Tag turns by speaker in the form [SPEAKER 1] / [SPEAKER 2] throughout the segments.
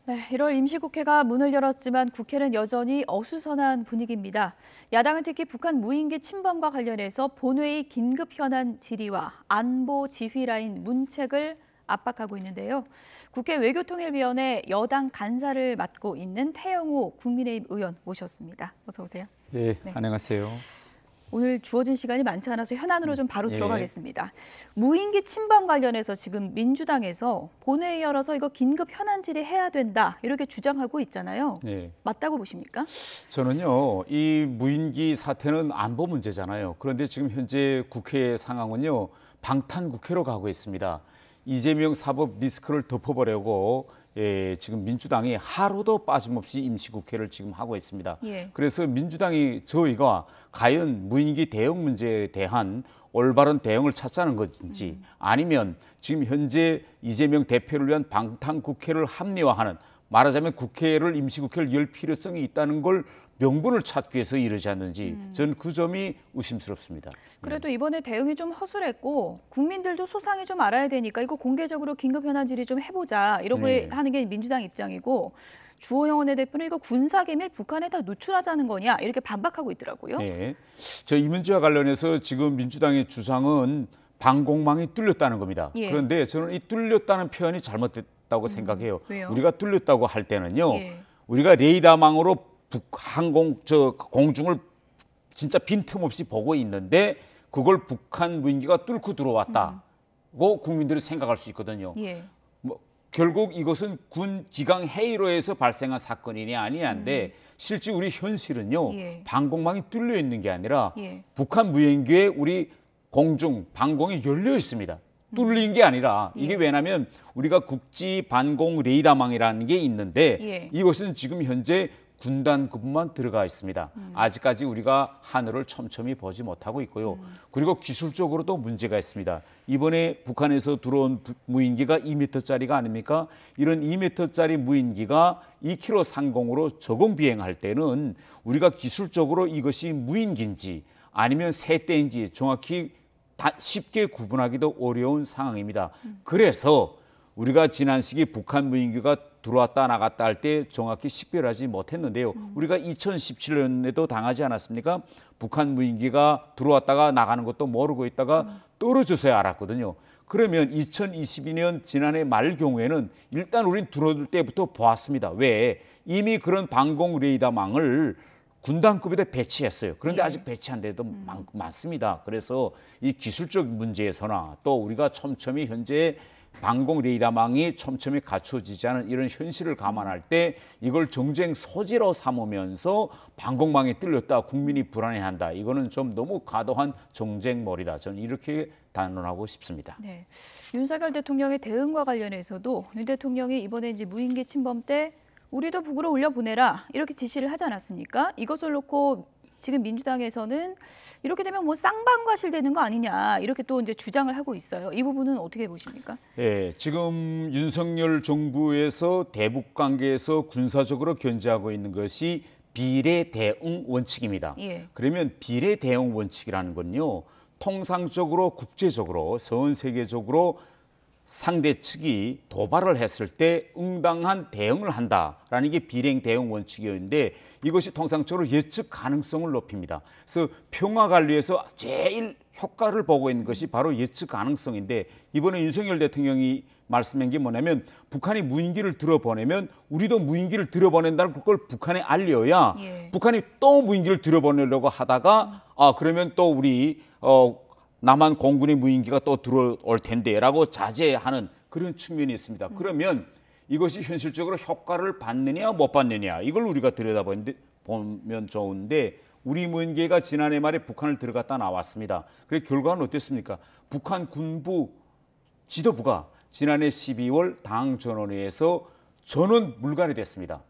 [SPEAKER 1] 네, 1월 임시국회가 문을 열었지만 국회는 여전히 어수선한 분위기입니다. 야당은 특히 북한 무인기 침범과 관련해서 본회의 긴급 현안 질의와 안보 지휘 라인 문책을 압박하고 있는데요. 국회 외교통일위원회 여당 간사를 맡고 있는 태영호 국민의힘 의원 모셨습니다. 어서 오세요.
[SPEAKER 2] 네, 안녕하세요.
[SPEAKER 1] 오늘 주어진 시간이 많지 않아서 현안으로 좀 바로 들어가겠습니다. 무인기 침범 관련해서 지금 민주당에서 본회의 열어서 이거 긴급 현안 질의해야 된다 이렇게 주장하고 있잖아요. 맞다고 보십니까?
[SPEAKER 2] 저는요, 이 무인기 사태는 안보 문제잖아요. 그런데 지금 현재 국회 상황은요, 방탄 국회로 가고 있습니다. 이재명 사법 리스크를 덮어보려고 지금 민주당이 하루도 빠짐없이 임시국회를 지금 하고 있습니다. 그래서 민주당이 저희가 과연 무인기 대응 문제에 대한 올바른 대응을 찾자는 것인지 아니면 지금 현재 이재명 대표를 위한 방탄 국회를 합리화하는 말하자면 임시국회를 열 필요성이 있다는 걸 명분을 찾기 위해서 이러지 않는지 저는 그 점이 의심스럽습니다.
[SPEAKER 1] 그래도 이번에 대응이 좀 허술했고 국민들도 소상히 좀 알아야 되니까 이거 공개적으로 긴급 현안 질의 좀 해보자 이렇게 하는 게 민주당 입장이고 주호영 원내대표는 이거 군사기밀 북한에다 노출하자는 거냐 이렇게 반박하고 있더라고요.
[SPEAKER 2] 저 이 문제와 관련해서 지금 민주당의 주장은 방공망이 뚫렸다는 겁니다. 그런데 저는 이 뚫렸다는 표현이 잘못됐다고 생각해요.
[SPEAKER 1] 왜요?
[SPEAKER 2] 우리가 뚫렸다고 할 때는요. 우리가 레이더망으로 공중을 진짜 빈틈없이 보고 있는데 그걸 북한 무인기가 뚫고 들어왔다고 국민들이 생각할 수 있거든요. 결국 이것은 군 기강 해이로에서 발생한 사건이냐 아니냐인데 실제 우리 현실은요. 방공망이 뚫려 있는 게 아니라 북한 무인기에 우리 공중 방공이 열려 있습니다. 뚫린 게 아니라 이게 왜냐하면 우리가 국지 반공 레이더망이라는 게 있는데 이것은 지금 현재 군단급만 들어가 있습니다. 아직까지 우리가 하늘을 촘촘히 보지 못하고 있고요. 그리고 기술적으로도 문제가 있습니다. 이번에 북한에서 들어온 무인기가 2m짜리가 아닙니까? 이런 2m짜리 무인기가 2km 상공으로 저공 비행할 때는 우리가 기술적으로 이것이 무인기인지 아니면 새떼인지 정확히 쉽게 구분하기도 어려운 상황입니다. 그래서 우리가 지난 시기 북한 무인기가 들어왔다 나갔다 할 때 정확히 식별하지 못했는데요. 우리가 2017년에도 당하지 않았습니까? 북한 무인기가 들어왔다가 나가는 것도 모르고 있다가 떨어져서야 알았거든요. 그러면 2022년 지난해 말 경우에는 일단 우린 들어올 때부터 보았습니다. 왜? 이미 그런 방공 레이더망을 군단급에다 배치했어요. 그런데 아직 배치한 데도 많습니다. 그래서 이 기술적 문제에서나 또 우리가 촘촘히 현재 방공 레이더망이 촘촘히 갖춰지지 않은 이런 현실을 감안할 때 이걸 정쟁 소지로 삼으면서 방공망이 뚫렸다, 국민이 불안해한다. 이거는 좀 너무 과도한 정쟁몰이다. 저는 이렇게 단언하고 싶습니다.
[SPEAKER 1] 윤석열 대통령의 대응과 관련해서도 윤 대통령이 이번에 이제 무인기 침범 때 우리도 북으로 올려보내라 이렇게 지시를 하지 않았습니까? 이것을 놓고 지금 민주당에서는 이렇게 되면 뭐 쌍방과실되는 거 아니냐 이렇게 또 이제 주장을 하고 있어요. 이 부분은 어떻게 보십니까?
[SPEAKER 2] 지금 윤석열 정부에서 대북 관계에서 군사적으로 견제하고 있는 것이 비례 대응 원칙입니다. 그러면 비례 대응 원칙이라는 건요. 통상적으로 국제적으로 전 세계적으로 상대 측이 도발을 했을 때 응당한 대응을 한다라는 게 비례 대응 원칙이었는데 이것이 통상적으로 예측 가능성을 높입니다. 그래서 평화 관리에서 제일 효과를 보고 있는 것이 바로 예측 가능성인데 이번에 윤석열 대통령이 말씀한 게 뭐냐면 북한이 무인기를 들어보내면 우리도 무인기를 들어보낸다는 걸 북한에 알려야 북한이 또 무인기를 들어보내려고 하다가 그러면 또 우리 남한 공군의 무인기가 또 들어올 텐데라고 자제하는 그런 측면이 있습니다. 그러면 이것이 현실적으로 효과를 받느냐 못 받느냐 이걸 우리가 들여다보면 좋은데 우리 무인기가 지난해 말에 북한을 들어갔다 나왔습니다. 그래서 결과는 어땠습니까? 북한 군부 지도부가 지난해 12월 당전원회에서 전원 물갈이 됐습니다.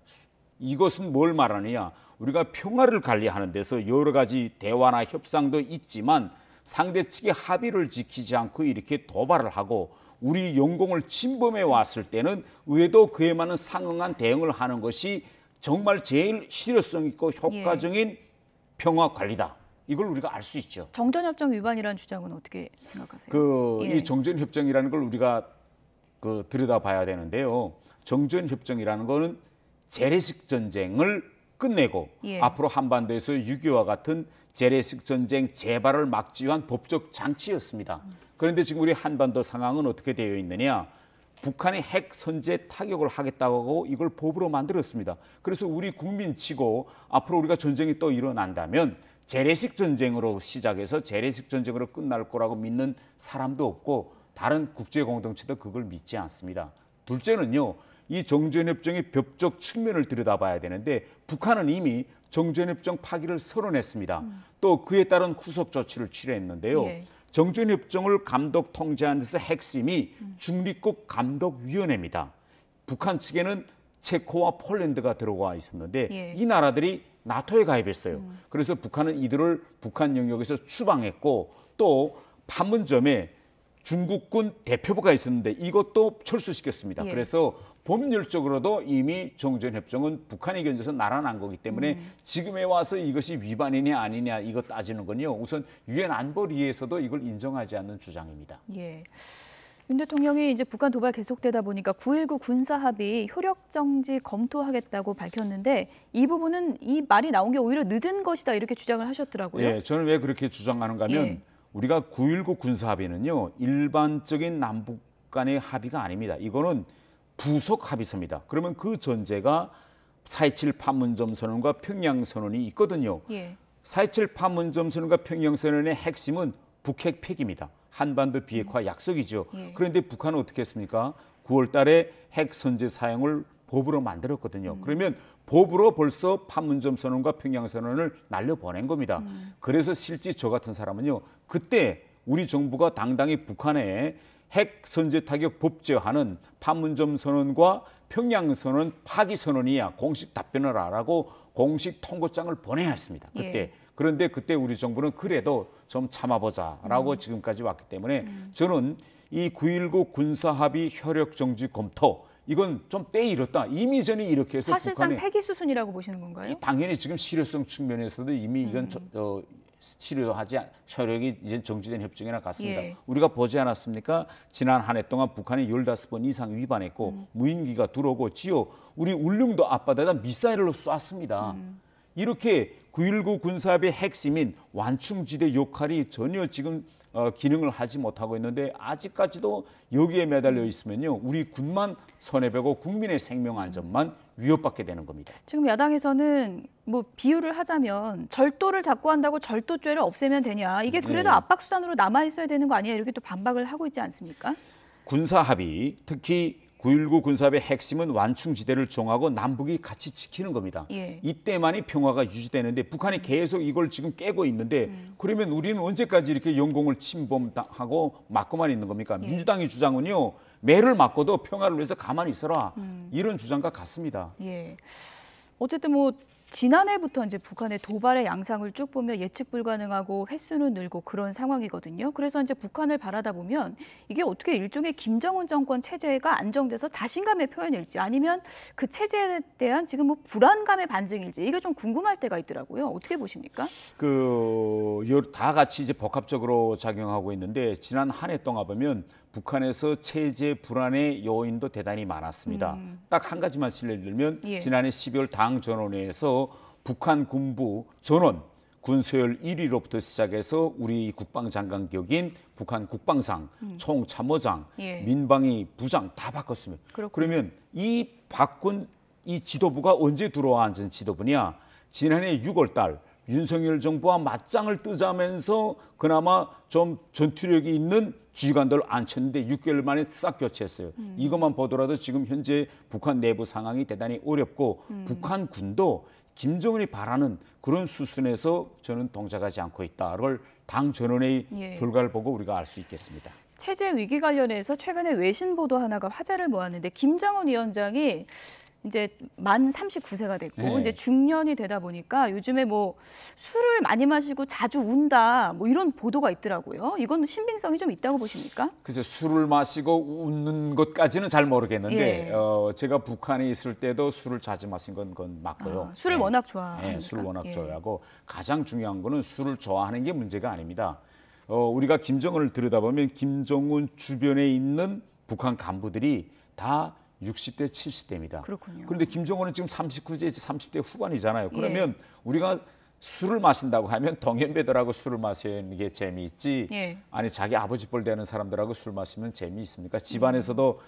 [SPEAKER 2] 이것은 뭘 말하느냐? 우리가 평화를 관리하는 데서 여러 가지 대화나 협상도 있지만 상대 측의 합의를 지키지 않고 이렇게 도발을 하고 우리 영공을 침범해 왔을 때는 의회도 그에 맞는 상응한 대응을 하는 것이 정말 제일 실효성 있고 효과적인 평화 관리다. 이걸 우리가 알 수 있죠.
[SPEAKER 1] 정전협정 위반이라는 주장은 어떻게 생각하세요?
[SPEAKER 2] 이 정전협정이라는 걸 우리가 들여다봐야 되는데요. 정전협정이라는 거는 재래식 전쟁을 끝내고
[SPEAKER 1] 예.
[SPEAKER 2] 앞으로 한반도에서 6.25와 같은 재래식 전쟁 재발을 막기 위한 법적 장치였습니다. 그런데 지금 우리 한반도 상황은 어떻게 되어 있느냐? 북한이 핵 선제 타격을 하겠다고 하고 이걸 법으로 만들었습니다. 그래서 우리 국민치고 앞으로 우리가 전쟁이 또 일어난다면 재래식 전쟁으로 시작해서 재래식 전쟁으로 끝날 거라고 믿는 사람도 없고 다른 국제 공동체도 그걸 믿지 않습니다. 둘째는요. 이 정전협정의 법적 측면을 들여다봐야 되는데 북한은 이미 정전협정 파기를 선언했습니다. 또 그에 따른 후속 조치를 취했는데요.
[SPEAKER 1] 예.
[SPEAKER 2] 정전협정을 감독 통제하는 데서 핵심이 중립국 감독위원회입니다. 북한 측에는 체코와 폴란드가 들어와 있었는데
[SPEAKER 1] 예.
[SPEAKER 2] 이 나라들이 나토에 가입했어요. 그래서 북한은 이들을 북한 영역에서 추방했고 또 판문점에 중국군 대표부가 있었는데 이것도 철수시켰습니다.
[SPEAKER 1] 예.
[SPEAKER 2] 그래서 법률적으로도 이미 정전협정은 북한이 견뎌서 날아난 거기 때문에 지금에 와서 이것이 위반이냐 아니냐 이거 따지는 건요. 우선 유엔 안보리에서도 이걸 인정하지 않는 주장입니다.
[SPEAKER 1] 예. 윤 대통령이 이제 북한 도발 계속되다 보니까 9.19 군사합의 효력 정지 검토하겠다고 밝혔는데 이 부분은 이 말이 나온 게 오히려 늦은 것이다 이렇게 주장을 하셨더라고요.
[SPEAKER 2] 예, 저는 왜 그렇게 주장하는가 하면
[SPEAKER 1] 예.
[SPEAKER 2] 우리가 9.19 군사합의는요. 일반적인 남북 간의 합의가 아닙니다. 이거는 부속 합의서입니다. 그러면 그 전제가 4.27 판문점 선언과 평양 선언이 있거든요.
[SPEAKER 1] 예.
[SPEAKER 2] 4.27 판문점 선언과 평양 선언의 핵심은 북핵 폐기입니다. 한반도 비핵화 약속이죠.
[SPEAKER 1] 예.
[SPEAKER 2] 그런데 북한은 어떻게 했습니까? 9월 달에 핵 선제 사용을 법으로 만들었거든요. 그러면 법으로 벌써 판문점 선언과 평양 선언을 날려보낸 겁니다. 그래서 실제 저 같은 사람은요. 그때 우리 정부가 당당히 북한에 핵 선제 타격 법제화하는 판문점 선언과 평양 선언 파기 선언이야 공식 답변을 하라고 공식 통보장을 보내야 했습니다. 그때.
[SPEAKER 1] 예.
[SPEAKER 2] 그런데 그때 우리 정부는 그래도 좀 참아보자라고 지금까지 왔기 때문에 저는 이 9.19 군사합의 효력 정지 검토 이건 좀 때 잃었다. 이미 전에 이렇게 해서
[SPEAKER 1] 사실상
[SPEAKER 2] 북한에
[SPEAKER 1] 폐기 수순이라고 보시는 건가요?
[SPEAKER 2] 당연히 지금 실효성 측면에서도 이미 이건 실효하지 효력이 이제 정지된 협정이나 같습니다.
[SPEAKER 1] 예.
[SPEAKER 2] 우리가 보지 않았습니까? 지난 한 해 동안 북한이 15번 이상 위반했고 무인기가 들어오고 지요 우리 울릉도 앞바다에다 미사일로 쐈습니다. 이렇게 9.19 군사합의 핵심인 완충지대 역할이 전혀 지금 기능을 하지 못하고 있는데 아직까지도 여기에 매달려 있으면요. 우리 군만 손해보고 국민의 생명 안전만 위협받게 되는 겁니다.
[SPEAKER 1] 지금 야당에서는 뭐 비유를 하자면 절도를 자꾸 한다고 절도죄를 없애면 되냐. 이게 그래도
[SPEAKER 2] 네.
[SPEAKER 1] 압박수단으로 남아있어야 되는 거 아니야. 이렇게 또 반박을 하고 있지 않습니까?
[SPEAKER 2] 군사합의, 특히 9.19 군사합의 핵심은 완충지대를 정하고 남북이 같이 지키는 겁니다.
[SPEAKER 1] 예.
[SPEAKER 2] 이때만이 평화가 유지되는데 북한이 계속 이걸 지금 깨고 있는데 그러면 우리는 언제까지 이렇게 영공을 침범하고 막고만 있는 겁니까?
[SPEAKER 1] 예.
[SPEAKER 2] 민주당의 주장은요. 매를 맞고도 평화를 위해서 가만히 있어라. 이런 주장과 같습니다.
[SPEAKER 1] 예. 어쨌든 뭐 지난해부터 이제 북한의 도발의 양상을 쭉 보면 예측 불가능하고 횟수는 늘고 그런 상황이거든요. 그래서 이제 북한을 바라다 보면 이게 어떻게 일종의 김정은 정권 체제가 안정돼서 자신감의 표현일지 아니면 그 체제에 대한 지금 뭐 불안감의 반증일지 이게 좀 궁금할 때가 있더라고요. 어떻게 보십니까?
[SPEAKER 2] 다 같이 이제 복합적으로 작용하고 있는데 지난 한 해 동안 보면 북한에서 체제 불안의 요인도 대단히 많았습니다. 딱 한 가지만 실례를 들면
[SPEAKER 1] 예.
[SPEAKER 2] 지난해 12월 당 전원회에서 북한 군부 전원 군서열 1위로부터 시작해서 우리 국방장관 격인 북한 국방상, 총참모장,
[SPEAKER 1] 예.
[SPEAKER 2] 민방위 부장 다 바꿨습니다.
[SPEAKER 1] 그렇군요.
[SPEAKER 2] 그러면 이 바꾼 이 지도부가 언제 들어와 앉은 지도부냐? 지난해 6월 달 윤석열 정부와 맞짱을 뜨자면서 그나마 좀 전투력이 있는 지휘관들 앉혔는데 6개월 만에 싹 교체했어요. 이것만 보더라도 지금 현재 북한 내부 상황이 대단히 어렵고 북한 군도 김정은이 바라는 그런 수순에서 저는 동작하지 않고 있다를 당 전원의
[SPEAKER 1] 예.
[SPEAKER 2] 결과를 보고 우리가 알 수 있겠습니다.
[SPEAKER 1] 체제 위기 관련해서 최근에 외신 보도 하나가 화제를 모았는데 김정은 위원장이 이제 만 39세가 됐고
[SPEAKER 2] 네.
[SPEAKER 1] 이제 중년이 되다 보니까 요즘에 뭐 술을 많이 마시고 자주 운다 뭐 이런 보도가 있더라고요. 이건 신빙성이 좀 있다고 보십니까?
[SPEAKER 2] 글쎄 술을 마시고 웃는 것까지는 잘 모르겠는데
[SPEAKER 1] 예.
[SPEAKER 2] 제가 북한에 있을 때도 술을 자주 마신 건 맞고요.
[SPEAKER 1] 술을
[SPEAKER 2] 네.
[SPEAKER 1] 워낙 좋아하니까.
[SPEAKER 2] 네, 술을 워낙
[SPEAKER 1] 예.
[SPEAKER 2] 좋아하고 가장 중요한 거는 술을 좋아하는 게 문제가 아닙니다. 우리가 김정은을 들여다보면 김정은 주변에 있는 북한 간부들이 다 60대, 70대입니다.
[SPEAKER 1] 그렇군요.
[SPEAKER 2] 그런데 김정은은 지금 39세, 30대 후반이잖아요. 그러면 우리가 술을 마신다고 하면 동년배들하고 술을 마시는 게 재미있지. 아니 자기 아버지 뻘 되는 사람들하고 술 마시면 재미있습니까? 집안에서도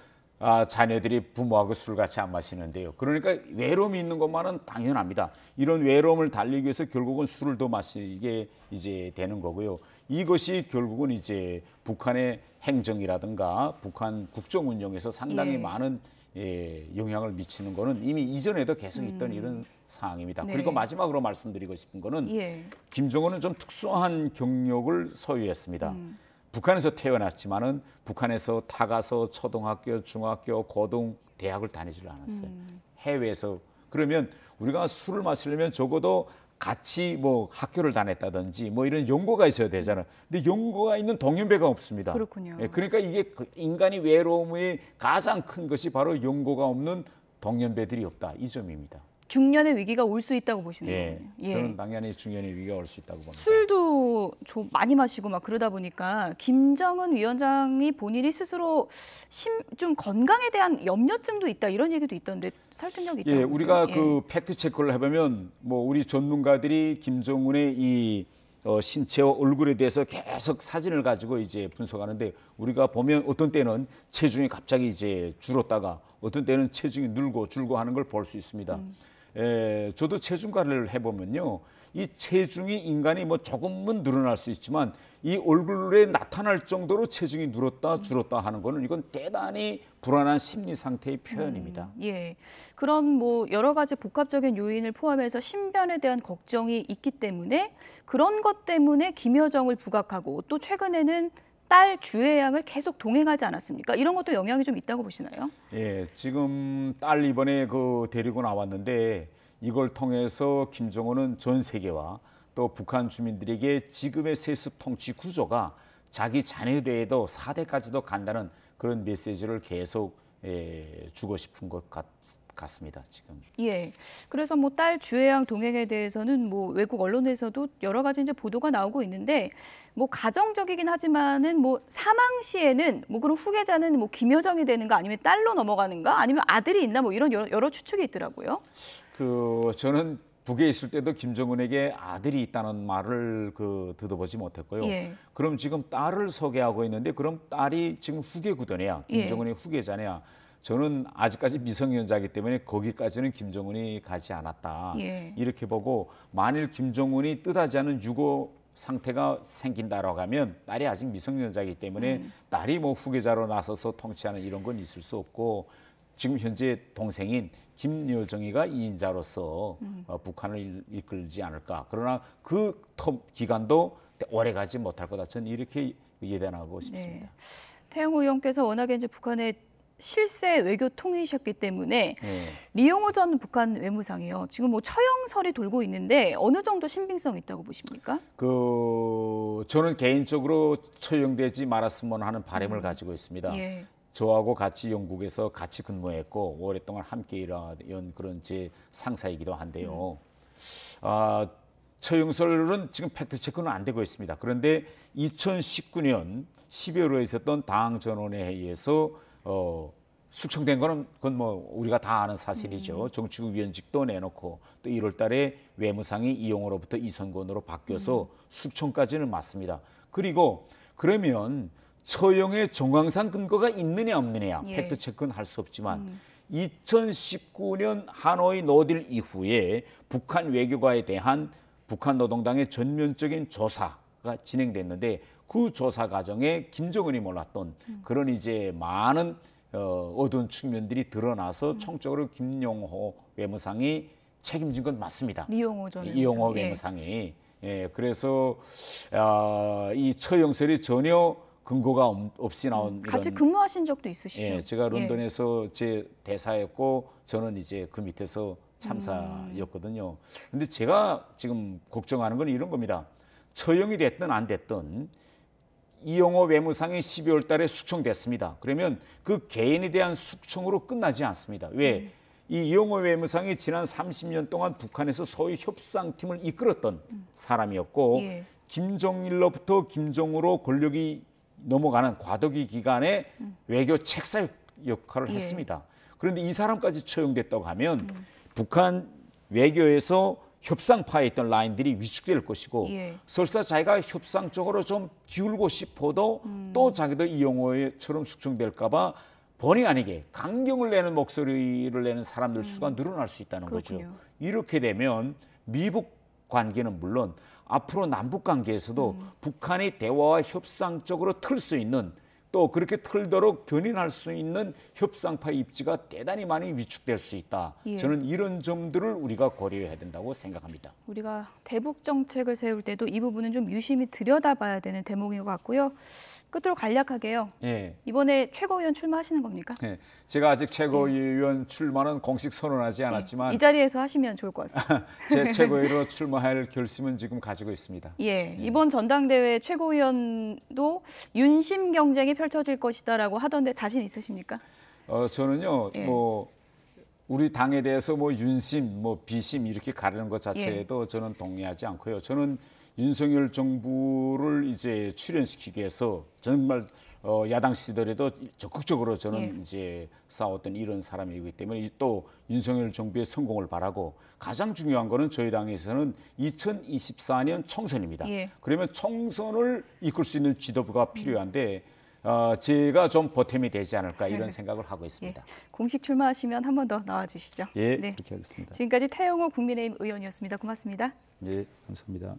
[SPEAKER 2] 자녀들이 부모하고 술 같이 안 마시는데요. 그러니까 외로움이 있는 것만은 당연합니다. 이런 외로움을 달리기 위해서 결국은 술을 더 마시게 이제 되는 거고요. 이것이 결국은 이제 북한의 행정이라든가 북한 국정 운영에서 상당히 많은 영향을 미치는 거는 이미 이전에도 계속 있던 이런 상황입니다. 그리고 마지막으로 말씀드리고 싶은 거는 김정은은 좀 특수한 경력을 소유했습니다. 북한에서 태어났지만은 북한에서 타가서 초등학교, 중학교, 고등, 대학을 다니지를 않았어요. 해외에서. 그러면 우리가 술을 마시려면 적어도 같이 뭐 학교를 다녔다든지 뭐 이런 연고가 있어야 되잖아요. 근데 연고가 있는 동년배가 없습니다.
[SPEAKER 1] 그렇군요.
[SPEAKER 2] 그러니까 이게 인간이 외로움의 가장 큰 것이 바로 연고가 없는 동년배들이 없다. 이 점입니다.
[SPEAKER 1] 중년의 위기가 올 수 있다고 보시는 거군요.
[SPEAKER 2] 저는 당연히 중년의 위기가 올 수 있다고 봅니다.
[SPEAKER 1] 술도 좀 많이 마시고 막 그러다 보니까 김정은 위원장이 본인이 스스로 좀 건강에 대한 염려증도 있다 이런 얘기도 있던데 설득력이 있다고
[SPEAKER 2] 우리가 그 팩트 체크를 해보면 뭐 우리 전문가들이 김정은의 이 신체와 얼굴에 대해서 계속 사진을 가지고 이제 분석하는데 우리가 보면 어떤 때는 체중이 갑자기 이제 줄었다가 어떤 때는 체중이 늘고 줄고 하는 걸 볼 수 있습니다. 저도 체중 관리를 해보면요, 이 체중이 인간이 뭐 조금은 늘어날 수 있지만 이 얼굴에 나타날 정도로 체중이 늘었다 줄었다 하는 거는 이건 대단히 불안한 심리 상태의 표현입니다.
[SPEAKER 1] 그런 뭐 여러 가지 복합적인 요인을 포함해서 신변에 대한 걱정이 있기 때문에 그런 것 때문에 김여정을 부각하고 또 최근에는 딸 주혜양을 계속 동행하지 않았습니까? 이런 것도 영향이 좀 있다고 보시나요?
[SPEAKER 2] 지금 딸 이번에 데리고 나왔는데 이걸 통해서 김정은은 전 세계와 또 북한 주민들에게 지금의 세습 통치 구조가 자기 자녀대에도 4대까지도 간다는 그런 메시지를 계속 주고 싶은 것 같습니다. 지금.
[SPEAKER 1] 그래서 뭐 딸 주혜양 동행에 대해서는 뭐 외국 언론에서도 여러 가지 이제 보도가 나오고 있는데 뭐 가정적이긴 하지만은 뭐 사망 시에는 뭐 그럼 후계자는 뭐 김여정이 되는가 아니면 딸로 넘어가는가 아니면 아들이 있나 뭐 이런 여러 추측이 있더라고요.
[SPEAKER 2] 저는 북에 있을 때도 김정은에게 아들이 있다는 말을 듣어보지 못했고요. 그럼 지금 딸을 소개하고 있는데 그럼 딸이 지금 후계 구도냐, 김정은의 후계자냐? 저는 아직까지 미성년자이기 때문에 거기까지는 김정은이 가지 않았다. 이렇게 보고 만일 김정은이 뜻하지 않은 유고 상태가 생긴다라고 하면 딸이 아직 미성년자이기 때문에 딸이 뭐 후계자로 나서서 통치하는 이런 건 있을 수 없고 지금 현재 동생인 김여정이가 2인자로서 북한을 이끌지 않을까. 그러나 그 기간도 오래 가지 못할 거다. 저는 이렇게 예단하고 싶습니다.
[SPEAKER 1] 태영호 의원께서 워낙에 이제 북한의 실세 외교 통이셨기 때문에 리용호 전 북한 외무상이요. 지금 뭐 처형설이 돌고 있는데 어느 정도 신빙성 있다고 보십니까?
[SPEAKER 2] 저는 개인적으로 처형되지 말았으면 하는 바람을 가지고 있습니다. 저하고 같이 영국에서 같이 근무했고 오랫동안 함께 일한 그런 제 상사이기도 한데요. 처형설은 지금 팩트 체크는 안 되고 있습니다. 그런데 2019년 12월에 있었던 당 전원회 의해서 숙청된 거는 그건 뭐 우리가 다 아는 사실이죠. 정치국 위원직도 내놓고 또 1월 달에 외무상이 이용호로부터 이선권으로 바뀌어서 숙청까지는 맞습니다. 그리고 그러면 처형의 정황상 근거가 있느냐 없느냐 팩트 체크는 할 수 없지만 2019년 하노이 노딜 이후에 북한 외교가에 대한 북한 노동당의 전면적인 조사가 진행됐는데 그 조사 과정에 김정은이 몰랐던 그런 이제 많은 어두운 측면들이 드러나서 총적으로 김용호 외무상이 책임진 건 맞습니다.
[SPEAKER 1] 리용호 전
[SPEAKER 2] 이용호 외무상이. 그래서 이 처형설이 전혀 근거가 없이 나온
[SPEAKER 1] 같이 근무하신 적도 있으시죠?
[SPEAKER 2] 제가 런던에서 제 대사였고 저는 이제 그 밑에서 참사였거든요. 근데 제가 지금 걱정하는 건 이런 겁니다. 처형이 됐든 안 됐든 이용호 외무상이 12월 달에 숙청됐습니다. 그러면 그 개인에 대한 숙청으로 끝나지 않습니다. 왜? 이 이용호 외무상이 지난 30년 동안 북한에서 소위 협상팀을 이끌었던 사람이었고 김정일로부터 김정으로 권력이 넘어가는 과도기 기간에 외교 책사 역할을 했습니다. 그런데 이 사람까지 처형됐다고 하면 북한 외교에서 협상파에 있던 라인들이 위축될 것이고 설사 자기가 협상 쪽으로 좀 기울고 싶어도 또 자기도 이 용어처럼 숙청될까 봐 본의 아니게 강경을 내는 목소리를 내는 사람들 수가 늘어날 수 있다는
[SPEAKER 1] 그렇군요.
[SPEAKER 2] 거죠. 이렇게 되면 미북 관계는 물론 앞으로 남북 관계에서도 북한이 대화와 협상 쪽으로 틀 수 있는 또 그렇게 틀도록 견인할 수 있는 협상파 입지가 대단히 많이 위축될 수 있다. 저는 이런 점들을 우리가 고려해야 된다고 생각합니다.
[SPEAKER 1] 우리가 대북 정책을 세울 때도 이 부분은 좀 유심히 들여다봐야 되는 대목인 것 같고요. 끝으로 간략하게요. 이번에 최고위원 출마하시는 겁니까?
[SPEAKER 2] 제가 아직 최고위원 출마는 공식 선언하지 않았지만
[SPEAKER 1] 이 자리에서 하시면 좋을 것 같습니다.
[SPEAKER 2] 제 최고위로 출마할 결심은 지금 가지고 있습니다.
[SPEAKER 1] 이번 전당대회 최고위원도 윤심 경쟁이 펼쳐질 것이다라고 하던데 자신 있으십니까?
[SPEAKER 2] 저는요. 뭐 우리 당에 대해서 뭐 윤심, 뭐 비심 이렇게 가르는 것 자체에도 저는 동의하지 않고요. 저는 윤석열 정부를 이제 출연시키기 위해서 정말 야당 시절에도 적극적으로 저는 이제 싸웠던 이런 사람이기 때문에 또 윤석열 정부의 성공을 바라고 가장 중요한 거는 저희 당에서는 2024년 총선입니다. 그러면 총선을 이끌 수 있는 지도부가 필요한데 제가 좀 보탬이 되지 않을까 이런 생각을 하고 있습니다.
[SPEAKER 1] 공식 출마하시면 한 번 더 나와주시죠.
[SPEAKER 2] 그렇게 하겠습니다.
[SPEAKER 1] 지금까지 태영호 국민의힘 의원이었습니다. 고맙습니다.
[SPEAKER 2] 감사합니다.